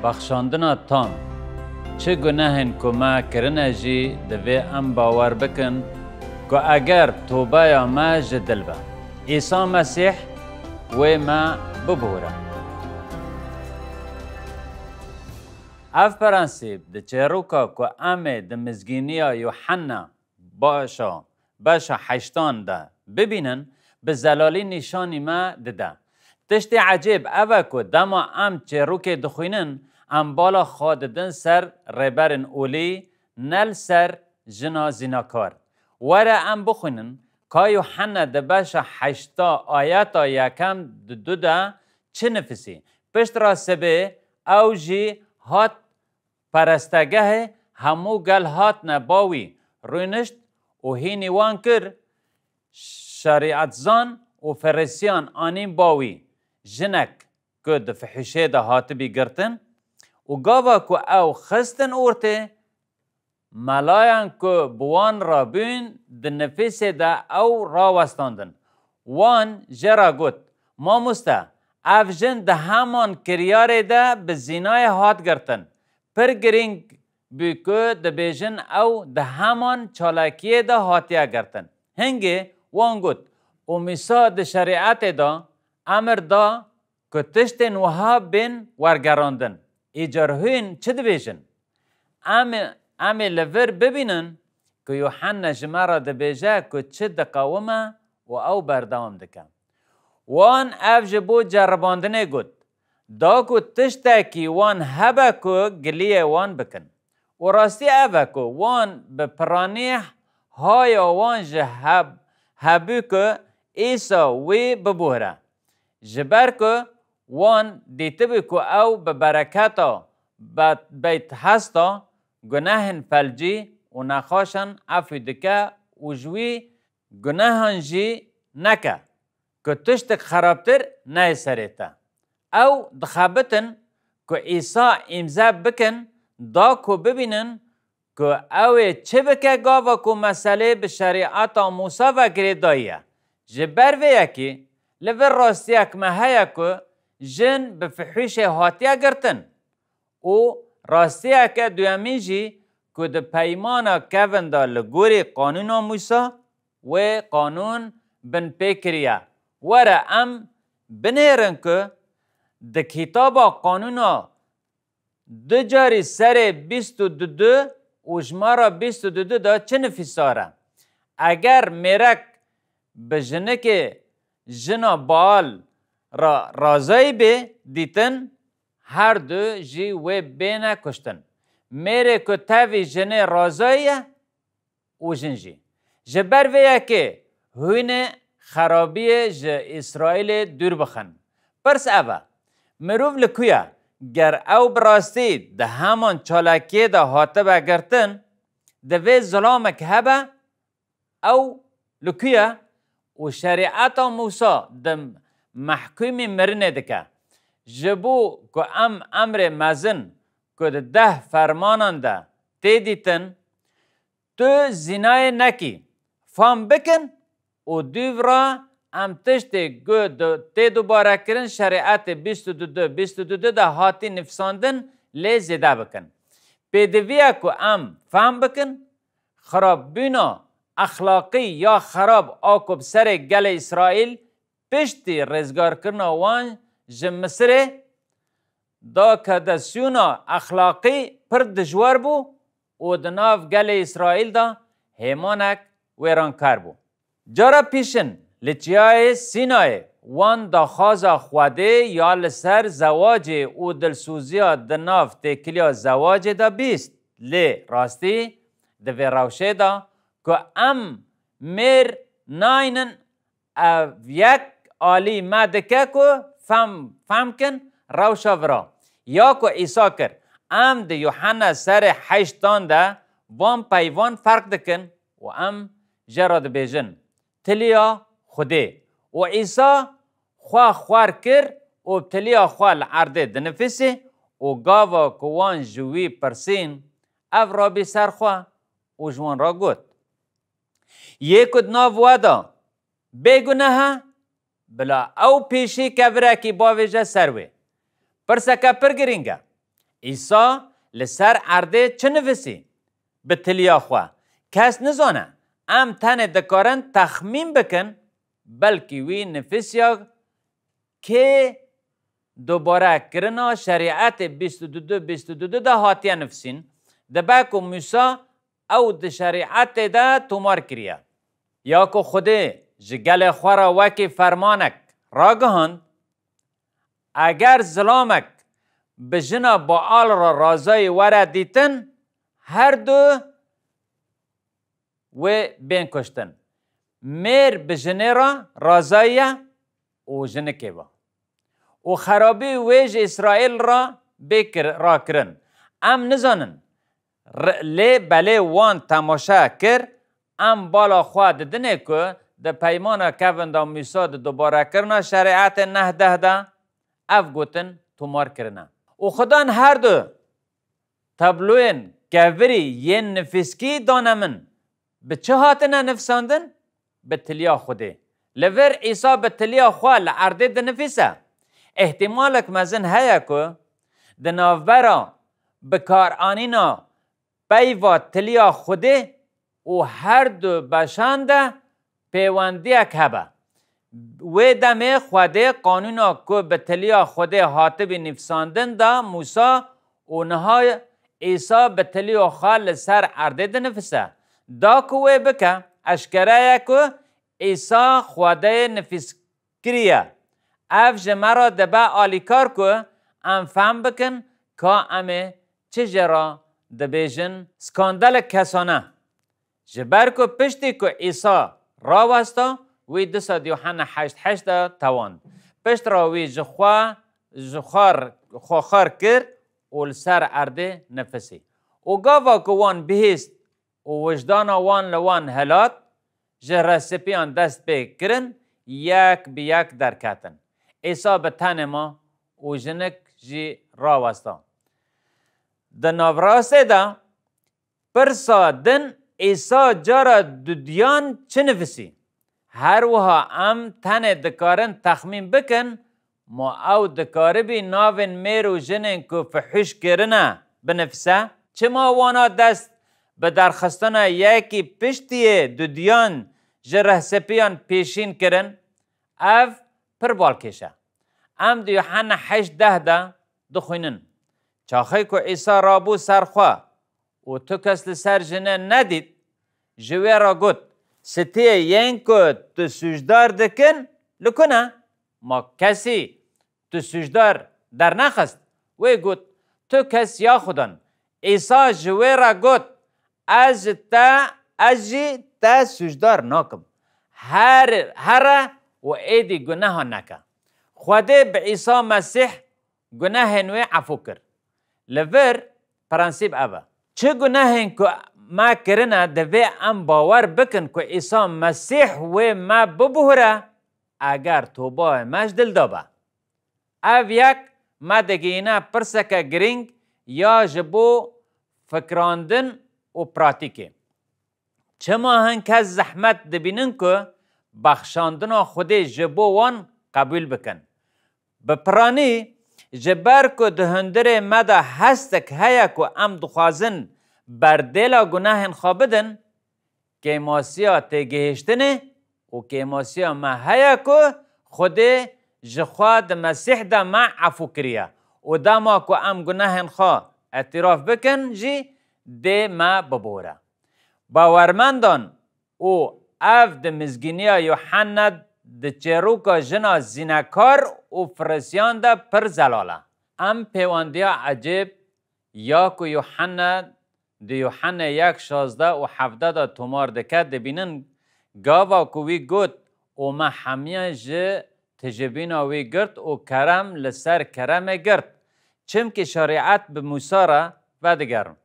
بخشاندنا تام چه گناهن که ما کرنه جی دوی ام باور بکن که اگر توبه یا ما جدل با عیسی مسیح و ما ببوره. اف پرنسیب ده چروکا که امه ده مزگینیا یوحنا باشا 8 ده ببینن به زلالی نشانی ما ده. تشتی عجیب اوه که دما ام چروک دخوینن ام بالا خاددن سر ربرن اولی نل سر جنا زیناکار. وره ام بخوینن که یوحنا ده 8 آیاتا یکم ده چه نفسی؟ پشت را سبه او جی هات پرستگه همو گل هات نباوی روینشت و هینی وان کر شریعت زان و فرسیان آنیم باوی جنک که ده فحشه ده هات بی گرتن و گاوا که او خستن اورته ملایان که بوان را بین ده نفیس ده او را وستاندن وان جرا گوت ما مسته اف جن ده همان کریار ده به زینای هات گرتن پر گرینگ بیکو ده بیجن او ده همان چالاکیه ده هاتیا گرتن هنگه وان گوت و میسا ده شریعت ده امر ده که تشتین وها بین ورگراندن ایجارهوین چه ده بیجن؟ امی لور ببینن که یوحنا جمارا ده بیجه که چه ده قومه و او بردوام دکم وان اف جبو جرباندنه گوت دا کو تشتاکی وان هبه کو گلیه وان بکن و راستی اوه کو وان به پرانیح های وان جهب هبو که ایسا وی ببوره جبر که وان دیته بی که او به برکتا بیت هستا گناهن فلجی و نخاشن عفو دکه و جوی گناهن جی نکه که تشتک خرابتر نه سریتا او دخابتن که عیسی امضا بکن دا که ببینن که او چه بکه گاوا که مسئله به شریعت موسی و گریداییه جبر ویه که لور راستی اکمه هیا که جن به فحوش هاتیه گرتن و راستی اکه دویمین جی که ده پیمانا کون دا لگوری قانون موسی و قانون بن پیکریه وره ام بنیرن که ده کتاب قانونا دو جاری سر 22 و جمارا 22 دا چه نفیساره؟ اگر میرک به جنک جنا بال را رازایی به دیتن هر دو جی و بینه کشتن میره که تاوی جنه رازاییه و جنجی جبر ویه که هوینه خرابی ج اسرائیل دور بخن پرس اوه مروف لکویا گر او براستی ده همان چالاکی ده هاته بگرتن ده وی ظلامک هبه او لکویا و شریعت موسی ده محکومی مرنه دکه جبو که امر مزن که ده فرمانان ده تیدیتن تو زینای نکی فهم بکن و دیورا ام تشتی گو تی دوباره کرن شریعت 22 ده هاتی نفساندن لی زیده بکن. پیدویه که ام فهم بکن خراب بینا اخلاقی یا خراب آکب سر گل اسرائیل پشتی رزگار کرنا وان جم مصر دا که ده سیونا اخلاقی پر دجوار بو و دناف گل اسرائیل دا هیمانک ویرانکار بو. جارا پیشن لچیای سینای وان دا خوازا خواده یا لسر زواج او دلسوزیا دناف تکلیا زواج دا بیست لی راستی دوی روشه دا که ام میر ناینن یک آلی مدکه که فهم کن روشا ورا یا که ایسا کر ام ده یوحنا سر 8 ده وان پیوان فرق دکن و ام جراد بیجن تلیا خوده و عیسی خوار کر و تلیا خواه عرده دنفسه و گاوا کوان جوی پرسین او را بی سر خواه و جوان را گوت یکد ناو وادا بگناه بلا او پیشی کبره کی باویجه سروه پرسکا پرگرینگه عیسی لسر عرده چه نفسی؟ به تلیا خواه کس نزانه ام تنه دکارن تخمین بکن بلکه وی نفسیا که دوباره کرنا شریعت 22 ده هاتیه نفسین ده باکو موسا او ده شریعت ده تومار کریه یا که خوده جگل خورا وکی فرمانک راگهاند اگر ظلامک به جنا با آل را رازای وره دیتن هر دو و بین کشتن میر به جنه را رازایه و جنه که با و خرابی ویج اسرائیل را را کرن ام نزانن لی بله وان تماشا کر ام بالا خواه دنه که ده پیمان کون دا موسی دوباره کرنا شریعت 9 ده اف گوتن تومار کرنا و خدان هر دو تبلوین کوری ین نفسکی دانمن به چه هاتنه نفساندن؟ به تلیا خوده لور عیسی به تلیا خواه لعرده ده نفسه احتمالک مزن هیا که ده ناورا بکار آنینا پیوا تلیا خوده و هر دو بشانده پیوندیک هبه و دمه خوده قانونا که به تلیا خوده حاطب نفساندن دا موسی و نهای عیسی به تلیا خال سر عرده ده نفسه دا که و بکه اشکره که عیسی خوده نفس کریه اف جمرا دبا آلیکار که ام فهم بکن که امه چجرا دبیجن سکاندل کسانه جبر که پشتی که عیسی را وستا وی دسا یوحنا 8 تواند پشت را وی جخار کر و سر عرده نفسی و گاوا که وان بهیست و وجدان وان لوان هلات جه رسپیان دست بی کرن یک بی یک درکتن عیسی به تن ما و جنک جی را وستا ده نوراسه ده پرسا دن عیسی جارا دودیان چه نفسی هر وها ام تن دکارن تخمین بکن ما او دکاره بی ناوین میر و جنین که فحش کرنه بنفسه چه ما وانا دست به درخستان یکی پشتی دودیان جره سپیان پیشین کرن اف پر بال کشه ام دو یوحنا 8 ده دخوینن چاخی که عیسی رابو سرخوا و تو کس لسر جنه ندید جوی را گوت ستیه ین که تو سجدار دکن لکنه ما کسی تو سجدار در نخست وی گوت تو کس یا خودن عیسی جوی را گوت از تا سجدار ناکم هر و ایدی گناه نکه خوده به عیسی مسیح گناه نوی عفو کر لور پرانسیب اوه چه گناه که ما کرنه دوی ام باور بکن که عیسی مسیح و ما ببهره اگر توبه مش دل دابه او یک ما دگینه پرسکه گرینگ یا جبو فکراندن و پراتیکه چه ما هنکه زحمت دبینن که بخشاندن خود جبو وان قبول بکن بپرانی جبر که دهندر مده هستک هیا که ام دخوازن بردیلا گناه خوابدن که ماسیا تگهشتنه و که ماسیا ما هیا که خود جخواد مسیح دا ما عفو کریه و دا ما که ام گناه خواه اعتراف بکن جی ده ما ببوره باورمندان او اف ده مزگینیا یوحنا ده چروکا جنا زینکار و فرسیان ده پر زلاله ام پیواندیا عجیب یا که یوحنا ده یوحنا 1:16 و 17 ده تومار دکه ده بینن گاوا که وی گوت و ما حمیه جه تجبینا وی گرد و کرم لسر کرم گرد چم که شریعت به موسی را ودگرن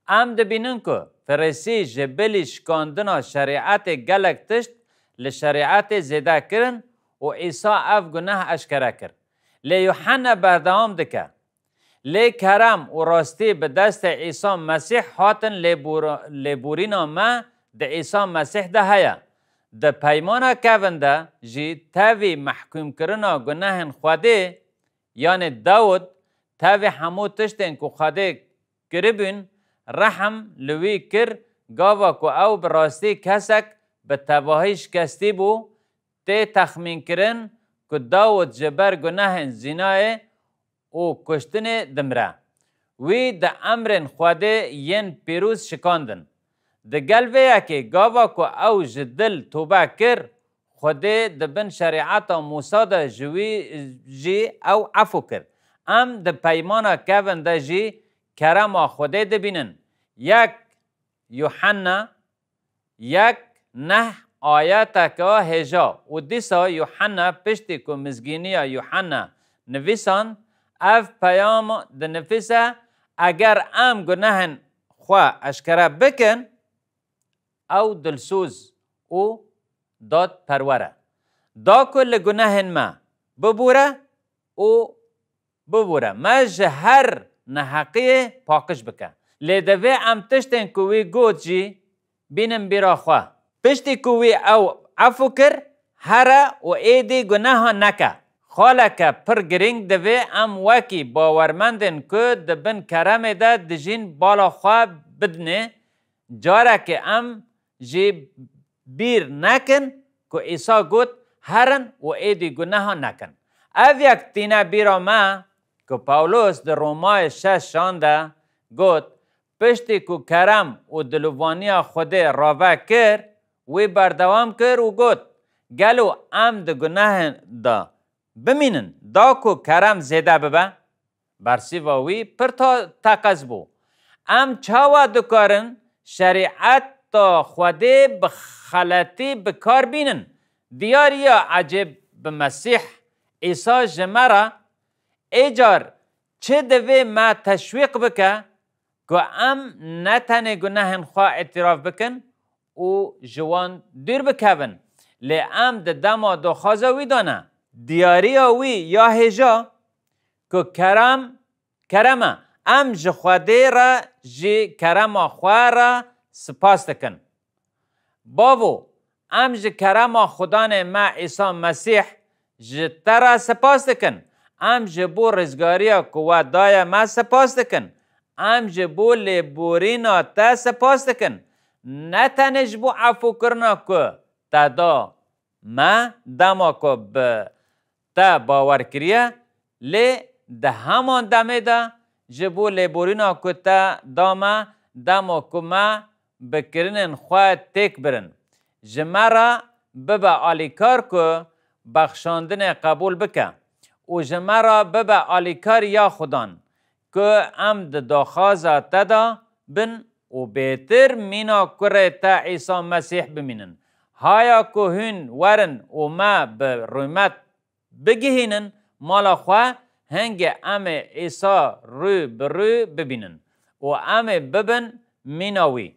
ام ده بینن که فرسی جبلی شکاندنا شریعت گلک تشت لشریعت زیده کرن و عیسی اف گناه اشکره کرد لی یوحنا بردام دکه لی کرم و راستی به دست عیسی مسیح هاتن لیبورینا ما ده عیسی مسیح ده هیا ده پیمانا کونده جی تاوی محکوم کرنا گناه خوده یعنی داود تاوی همو تشتین که خاده کربین رحم لوی کر گاوا که او براستی کسک به تباهیش کستی بو تی تخمین کرن که داود جبر گناه زنای او کشتن دمره وی د امرن خواده ین پیروز شکاندن د گلوه که گاوا که او جدل توبه کر خوده د بن شریعت موسی د جی او عفو کر ام د پیمانا کون د جی کرم خوده د بینن یک یوحنا یک نه آیت که هجا و دیسا یوحنا پشتی که مزگینی یوحنا نویسان اف پیام د نفیسه اگر ام گناهن خواه اشکره بکن او دلسوز او داد پروره دا کل گناهن ما ببوره او ببوره ما جهر نحقی پاکش بکن لیدوی ام تشتن کوی گود جی بینم بیرا خواه پشتی کوی او عفو کر هره و ایدی گناه نکه خالک پر گرینگ دوی ام وکی باورمندن که دبن کرم ده دجین بالا خواه بدنه جاره که ام جی بیر نکن که ایسا گوت هرن و ایدی گناه نکن او یک تینه بیرا ما که پاولوس در رومای 6 شانده گوت پشتی که کرم و دلوانی خود راوه کر وی بردوام کر و گوت گلو ام ده گناه ده بمینن دا کو کرم زیده ببه برسی وی پر تاقز بو ام چاوا دکارن شریعت تا خوده بخلطی بکار بینن دیاریا عجب بمسیح عیسی جمره ایجار چه دوی ما تشویق بکه که ام نتنه گناهن خواه اعتراف بکن و جوان دیر بکون لی ام ده دما دو خوازه وی دانه دیاریا وی یا هجا که کرمه ام جخواده را جی کرم خواه را سپاس دکن باو ام جی کرم خدان ما عیسی مسیح جی ترا سپاس دکن ام جی بو رزگاریا که دای ما سپاس دکن ام جی بو لیبورینا تا سپاس دکن نتنش بو عفو کرنا که تا دا ما دما که تا باور کریه لی ده همان دمه ده جبو لیبورینا که تا داما دما که ما بکرنن خواه تک برن جمرا ببا آلیکار که بخشاندن قبول بکه و جمرا ببا آلیکار یا خدان که ام ده داخازه تدا بن و بهتر مینا کره تا عیسی مسیح بمینن هایا که هن ورن و ما به رویمت بگهینن مالا خواه هنگ ام عیسی رو برو ببینن و ام ببن میناوی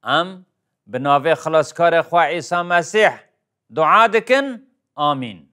ام بناوی خلاصکار خواه عیسی مسیح دعا دکن آمین